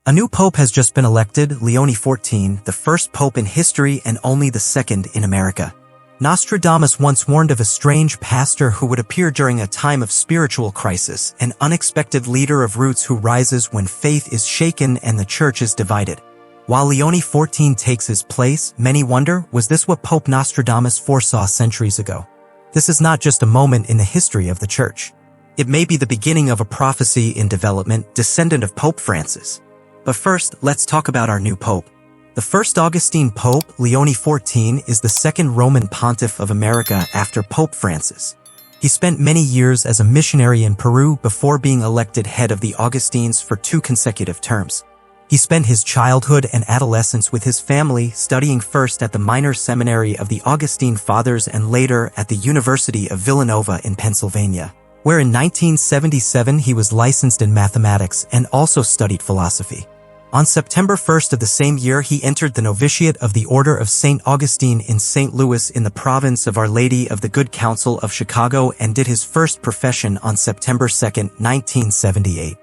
A new pope has just been elected, Leone XIV, the first pope in history and only the second in America. Nostradamus once warned of a strange pastor who would appear during a time of spiritual crisis, an unexpected leader of roots who rises when faith is shaken and the church is divided. While Leone XIV takes his place, many wonder, was this what Pope Nostradamus foresaw centuries ago? This is not just a moment in the history of the church. It may be the beginning of a prophecy in development, descendant of Pope Francis. But first, let's talk about our new pope. The first Augustine pope, Leone XIV, is the second Roman pontiff of America after Pope Francis. He spent many years as a missionary in Peru before being elected head of the Augustines for 2 consecutive terms. He spent his childhood and adolescence with his family, studying first at the minor seminary of the Augustine Fathers and later at the University of Villanova in Pennsylvania, where in 1977 he was licensed in mathematics and also studied philosophy. On September 1st of the same year, he entered the novitiate of the Order of St. Augustine in St. Louis in the province of Our Lady of the Good Counsel of Chicago and did his first profession on September 2, 1978.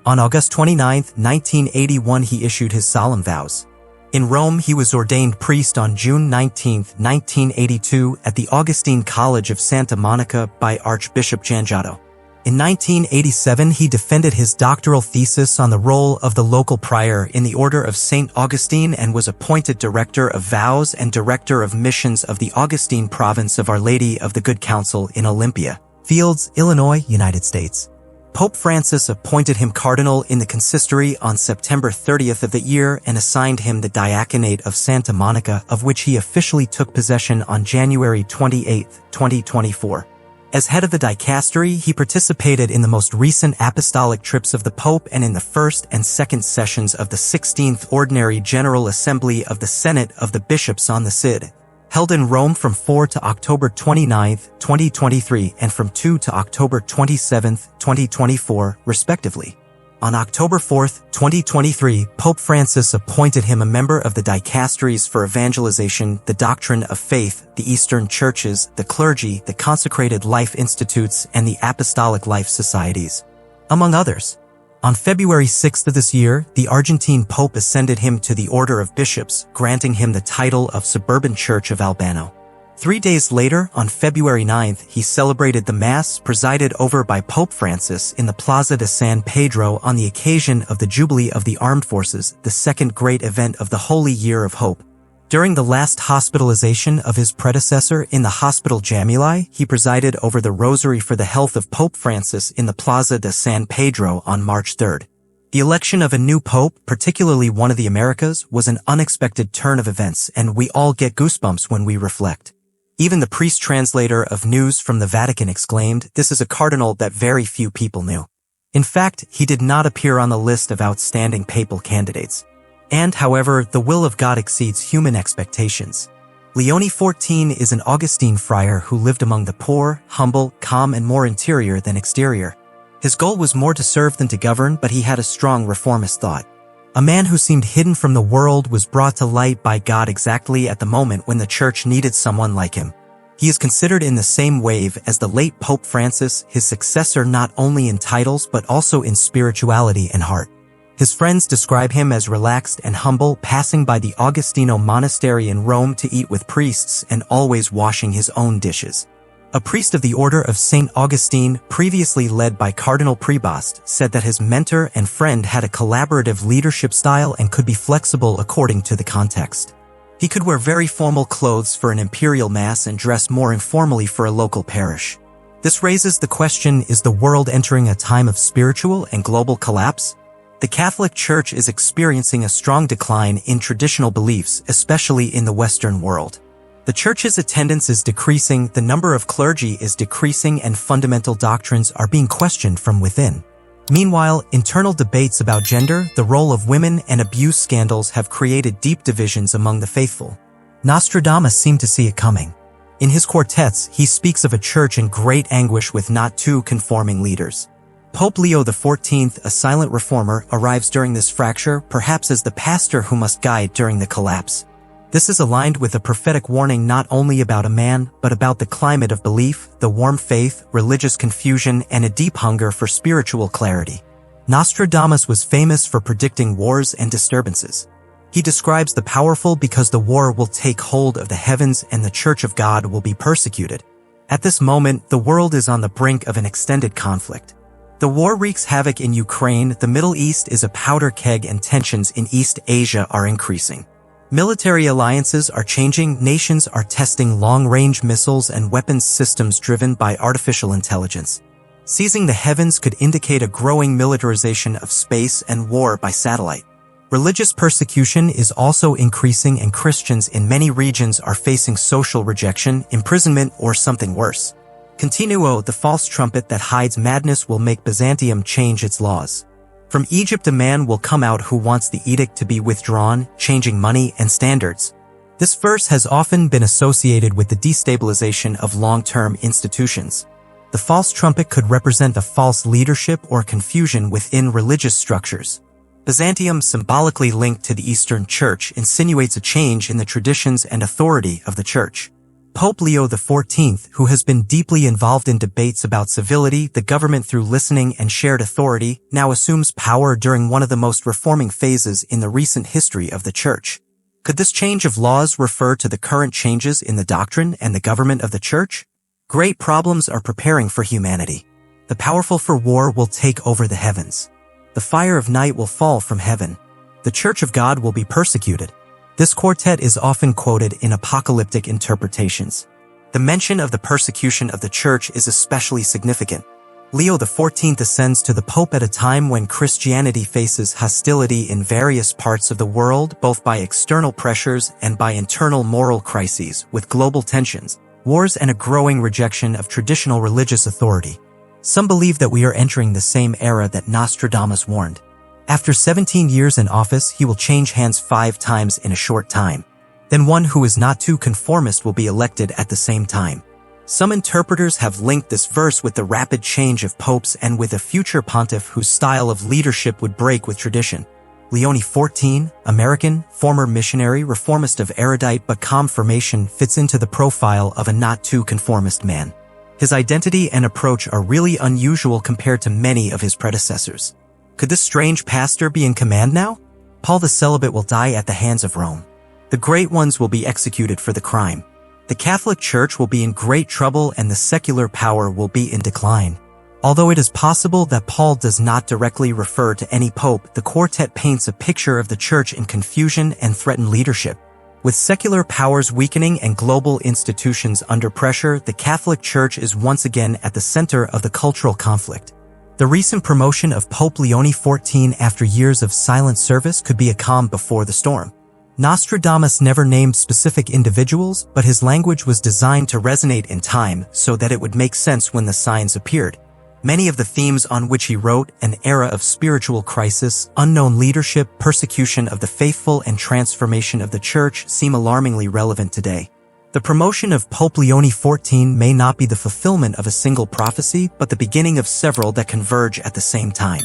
On August 29, 1981, he issued his solemn vows. In Rome, he was ordained priest on June 19, 1982 at the Augustine College of Santa Monica by Archbishop Giangiotto. In 1987, he defended his doctoral thesis on the role of the local prior in the Order of St. Augustine and was appointed Director of Vows and Director of Missions of the Augustine Province of Our Lady of the Good Counsel in Olympia, Fields, Illinois, United States. Pope Francis appointed him cardinal in the consistory on September 30th of the year and assigned him the diaconate of Santa Monica, of which he officially took possession on January 28, 2024. As head of the dicastery, he participated in the most recent apostolic trips of the Pope and in the first and second sessions of the 16th Ordinary General Assembly of the Senate of the Bishops on the Cid, held in Rome from 4 to October 29, 2023 and from 2 to October 27, 2024, respectively. On October 4, 2023, Pope Francis appointed him a member of the dicasteries for evangelization, the doctrine of faith, the Eastern churches, the clergy, the consecrated life institutes, and the apostolic life societies, among others. On February 6th of this year, the Argentine Pope ascended him to the Order of Bishops, granting him the title of Suburban Church of Albano. 3 days later, on February 9th, he celebrated the Mass presided over by Pope Francis in the Plaza de San Pedro on the occasion of the Jubilee of the Armed Forces, the second great event of the Holy Year of Hope. During the last hospitalization of his predecessor in the Hospital Jamuli, he presided over the Rosary for the health of Pope Francis in the Plaza de San Pedro on March 3rd. The election of a new pope, particularly one of the Americas, was an unexpected turn of events, and we all get goosebumps when we reflect. Even the priest translator of news from the Vatican exclaimed, "This is a cardinal that very few people knew." In fact, he did not appear on the list of outstanding papal candidates. And, however, the will of God exceeds human expectations. Leone XIV is an Augustine friar who lived among the poor, humble, calm, and more interior than exterior. His goal was more to serve than to govern, but he had a strong reformist thought. A man who seemed hidden from the world was brought to light by God exactly at the moment when the church needed someone like him. He is considered in the same wave as the late Pope Francis, his successor not only in titles but also in spirituality and heart. His friends describe him as relaxed and humble, passing by the Agostino monastery in Rome to eat with priests and always washing his own dishes. A priest of the Order of St. Augustine, previously led by Cardinal Prevost, said that his mentor and friend had a collaborative leadership style and could be flexible according to the context. He could wear very formal clothes for an imperial mass and dress more informally for a local parish. This raises the question, is the world entering a time of spiritual and global collapse? The Catholic Church is experiencing a strong decline in traditional beliefs, especially in the Western world. The Church's attendance is decreasing, the number of clergy is decreasing, and fundamental doctrines are being questioned from within. Meanwhile, internal debates about gender, the role of women, and abuse scandals have created deep divisions among the faithful. Nostradamus seemed to see it coming. In his quartets, he speaks of a church in great anguish with not two conforming leaders. Pope Leo XIV, a silent reformer, arrives during this fracture, perhaps as the pastor who must guide during the collapse. This is aligned with a prophetic warning not only about a man, but about the climate of belief, the warm faith, religious confusion, and a deep hunger for spiritual clarity. Nostradamus was famous for predicting wars and disturbances. He describes the powerful because the war will take hold of the heavens and the Church of God will be persecuted. At this moment, the world is on the brink of an extended conflict. The war wreaks havoc in Ukraine, the Middle East is a powder keg, and tensions in East Asia are increasing. Military alliances are changing, nations are testing long-range missiles and weapons systems driven by artificial intelligence. Seizing the heavens could indicate a growing militarization of space and war by satellite. Religious persecution is also increasing, and Christians in many regions are facing social rejection, imprisonment, or something worse. Continuo, the false trumpet that hides madness will make Byzantium change its laws. From Egypt a man will come out who wants the edict to be withdrawn, changing money and standards. This verse has often been associated with the destabilization of long-term institutions. The false trumpet could represent a false leadership or confusion within religious structures. Byzantium, symbolically linked to the Eastern Church, insinuates a change in the traditions and authority of the Church. Pope Leo XIV, who has been deeply involved in debates about civility, the government through listening and shared authority, now assumes power during one of the most reforming phases in the recent history of the Church. Could this change of laws refer to the current changes in the doctrine and the government of the Church? Great problems are preparing for humanity. The powerful for war will take over the heavens. The fire of night will fall from heaven. The Church of God will be persecuted. This quartet is often quoted in apocalyptic interpretations. The mention of the persecution of the Church is especially significant. Leo XIV ascends to the Pope at a time when Christianity faces hostility in various parts of the world, both by external pressures and by internal moral crises, with global tensions, wars, and a growing rejection of traditional religious authority. Some believe that we are entering the same era that Nostradamus warned. After 17 years in office, he will change hands 5 times in a short time. Then one who is not too conformist will be elected at the same time. Some interpreters have linked this verse with the rapid change of popes and with a future pontiff whose style of leadership would break with tradition. Leone XIV, American, former missionary, reformist of erudite but calm formation, fits into the profile of a not-too-conformist man. His identity and approach are really unusual compared to many of his predecessors. Could this strange pastor be in command now? Paul the Celibate will die at the hands of Rome. The great ones will be executed for the crime. The Catholic Church will be in great trouble and the secular power will be in decline. Although it is possible that Paul does not directly refer to any pope, the quartet paints a picture of the Church in confusion and threatened leadership. With secular powers weakening and global institutions under pressure, the Catholic Church is once again at the center of the cultural conflict. The recent promotion of Pope Leone XIV after years of silent service could be a calm before the storm. Nostradamus never named specific individuals, but his language was designed to resonate in time so that it would make sense when the signs appeared. Many of the themes on which he wrote, an era of spiritual crisis, unknown leadership, persecution of the faithful, and transformation of the Church, seem alarmingly relevant today. The promotion of Pope Leone XIV may not be the fulfillment of a single prophecy, but the beginning of several that converge at the same time.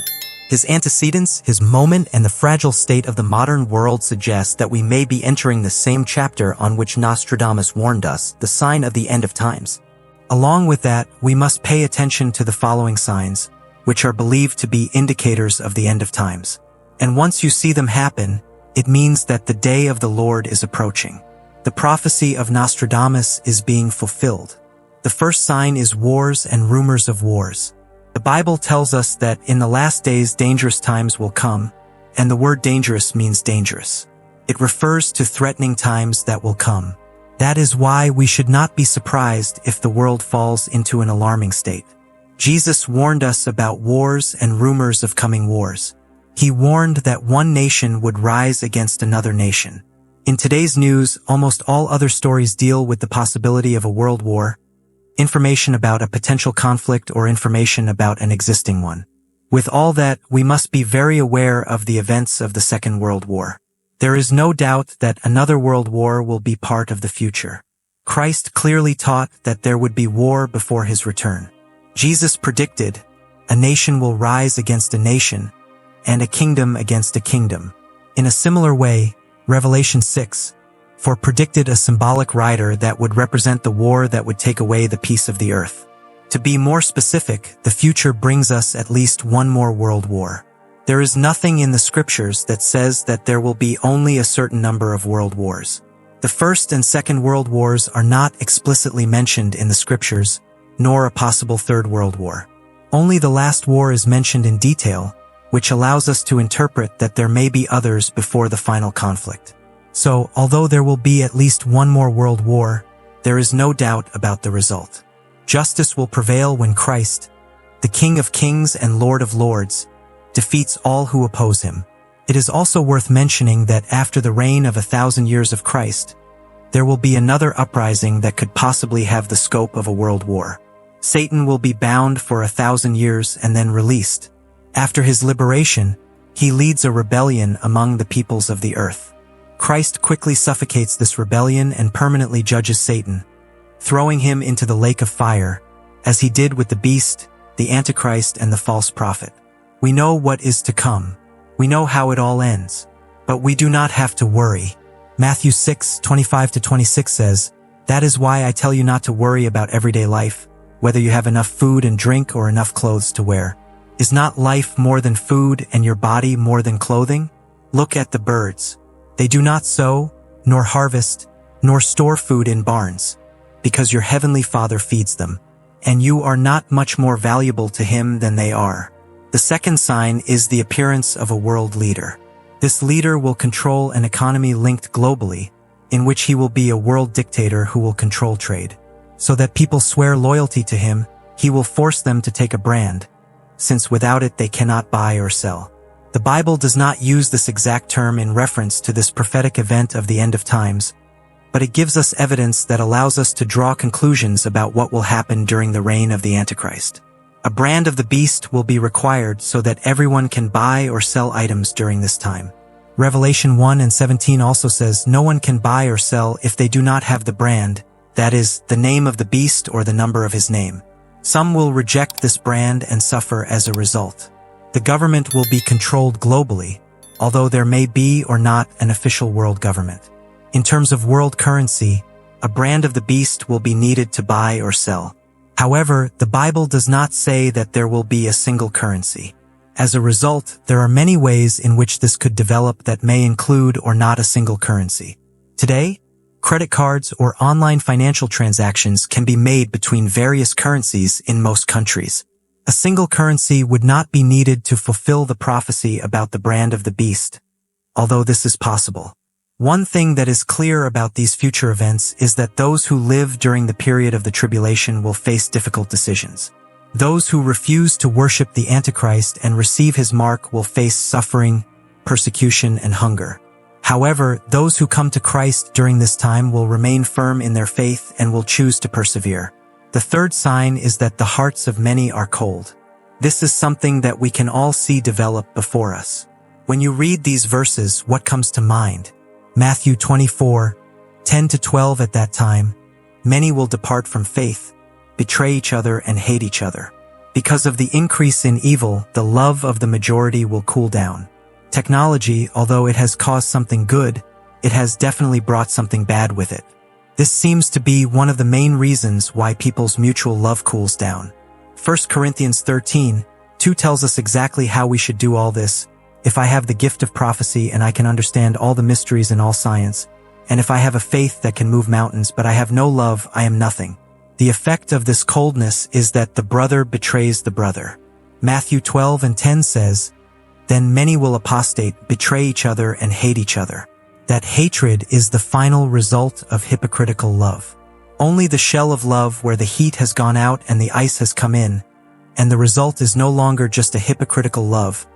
His antecedents, his moment, and the fragile state of the modern world suggest that we may be entering the same chapter on which Nostradamus warned us, the sign of the end of times. Along with that, we must pay attention to the following signs, which are believed to be indicators of the end of times. And once you see them happen, it means that the day of the Lord is approaching. The prophecy of Nostradamus is being fulfilled. The first sign is wars and rumors of wars. The Bible tells us that in the last days dangerous times will come, and the word dangerous means dangerous. It refers to threatening times that will come. That is why we should not be surprised if the world falls into an alarming state. Jesus warned us about wars and rumors of coming wars. He warned that one nation would rise against another nation. In today's news, almost all other stories deal with the possibility of a world war, information about a potential conflict, or information about an existing one. With all that, we must be very aware of the events of the Second World War. There is no doubt that another world war will be part of the future. Christ clearly taught that there would be war before his return. Jesus predicted, a nation will rise against a nation, and a kingdom against a kingdom. In a similar way, Revelation 6, predicted a symbolic rider that would represent the war that would take away the peace of the earth. To be more specific, the future brings us at least one more world war. There is nothing in the scriptures that says that there will be only a certain number of world wars. The First and Second World Wars are not explicitly mentioned in the scriptures, nor a possible Third World War. Only the last war is mentioned in detail, which allows us to interpret that there may be others before the final conflict. So, although there will be at least one more world war, there is no doubt about the result. Justice will prevail when Christ, the King of Kings and Lord of Lords, defeats all who oppose him. It is also worth mentioning that after the reign of 1,000 years of Christ, there will be another uprising that could possibly have the scope of a world war. Satan will be bound for 1,000 years and then released. After his liberation, he leads a rebellion among the peoples of the earth. Christ quickly suffocates this rebellion and permanently judges Satan, throwing him into the lake of fire, as he did with the beast, the Antichrist, and the false prophet. We know what is to come. We know how it all ends. But we do not have to worry. Matthew 6:25-26 says, "That is why I tell you not to worry about everyday life, whether you have enough food and drink or enough clothes to wear. Is not life more than food and your body more than clothing? Look at the birds. They do not sow, nor harvest, nor store food in barns, because your heavenly Father feeds them, and you are not much more valuable to him than they are." The second sign is the appearance of a world leader. This leader will control an economy linked globally, in which he will be a world dictator who will control trade. So that people swear loyalty to him, he will force them to take a brand, since without it they cannot buy or sell. The Bible does not use this exact term in reference to this prophetic event of the end of times, but it gives us evidence that allows us to draw conclusions about what will happen during the reign of the Antichrist. A brand of the beast will be required so that everyone can buy or sell items during this time. Revelation 1:17 also says no one can buy or sell if they do not have the brand, that is, the name of the beast or the number of his name. Some will reject this brand and suffer as a result. The government will be controlled globally, although there may be or not an official world government. In terms of world currency, a brand of the beast will be needed to buy or sell. However, the Bible does not say that there will be a single currency. As a result, there are many ways in which this could develop that may include or not a single currency. Today, credit cards or online financial transactions can be made between various currencies in most countries. A single currency would not be needed to fulfill the prophecy about the brand of the beast, although this is possible. One thing that is clear about these future events is that those who live during the period of the tribulation will face difficult decisions. Those who refuse to worship the Antichrist and receive his mark will face suffering, persecution, and hunger. However, those who come to Christ during this time will remain firm in their faith and will choose to persevere. The third sign is that the hearts of many are cold. This is something that we can all see develop before us. When you read these verses, what comes to mind? Matthew 24:10-12 At that time, many will depart from faith, betray each other and hate each other. Because of the increase in evil, the love of the majority will cool down. Technology, although it has caused something good, it has definitely brought something bad with it. This seems to be one of the main reasons why people's mutual love cools down. 1 Corinthians 13:2 tells us exactly how we should do all this. If I have the gift of prophecy and I can understand all the mysteries and all science, and if I have a faith that can move mountains but I have no love, I am nothing. The effect of this coldness is that the brother betrays the brother. Matthew 12:10 says, "Then many will apostate, betray each other and hate each other." That hatred is the final result of hypocritical love. Only the shell of love where the heat has gone out and the ice has come in, and the result is no longer just a hypocritical love,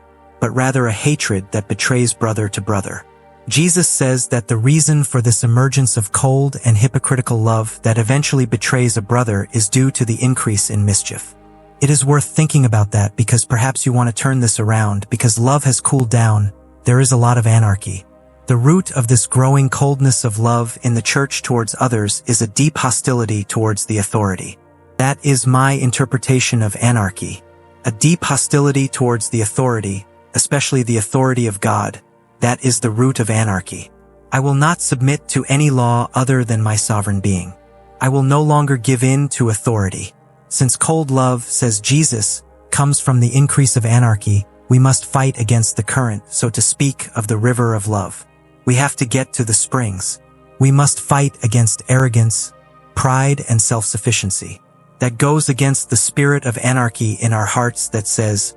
but rather a hatred that betrays brother to brother. Jesus says that the reason for this emergence of cold and hypocritical love that eventually betrays a brother is due to the increase in mischief. It is worth thinking about that because perhaps you want to turn this around because love has cooled down, there is a lot of anarchy. The root of this growing coldness of love in the church towards others is a deep hostility towards the authority. That is my interpretation of anarchy. A deep hostility towards the authority, especially the authority of God, that is the root of anarchy. I will not submit to any law other than my sovereign being. I will no longer give in to authority. Since cold love, says Jesus, comes from the increase of anarchy, We must fight against the current, so to speak, of the river of love. We have to get to the springs. We must fight against arrogance, pride, and self-sufficiency. That goes against the spirit of anarchy in our hearts that says,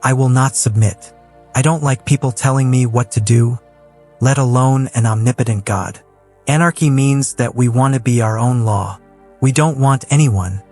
I will not submit. I don't like people telling me what to do, let alone an omnipotent God. Anarchy means that we want to be our own law. We don't want anyone,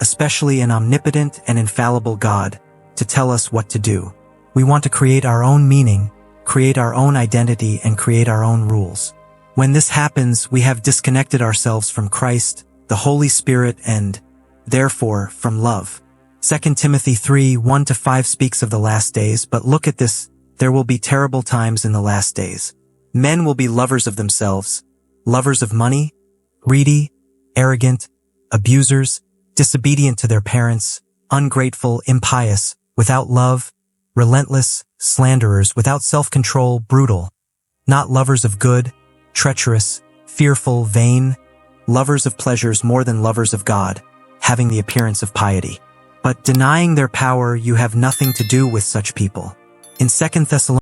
especially an omnipotent and infallible God, to tell us what to do. We want to create our own meaning, create our own identity, and create our own rules. When this happens, we have disconnected ourselves from Christ, the Holy Spirit, and, therefore, from love. 2 Timothy 3:1-5 speaks of the last days, but look at this, there will be terrible times in the last days. Men will be lovers of themselves, lovers of money, greedy, arrogant, abusers, disobedient to their parents, ungrateful, impious, without love, relentless, slanderers, without self-control, brutal, not lovers of good, treacherous, fearful, vain, lovers of pleasures more than lovers of God, having the appearance of piety. But denying their power, you have nothing to do with such people. In 2 Thessalonians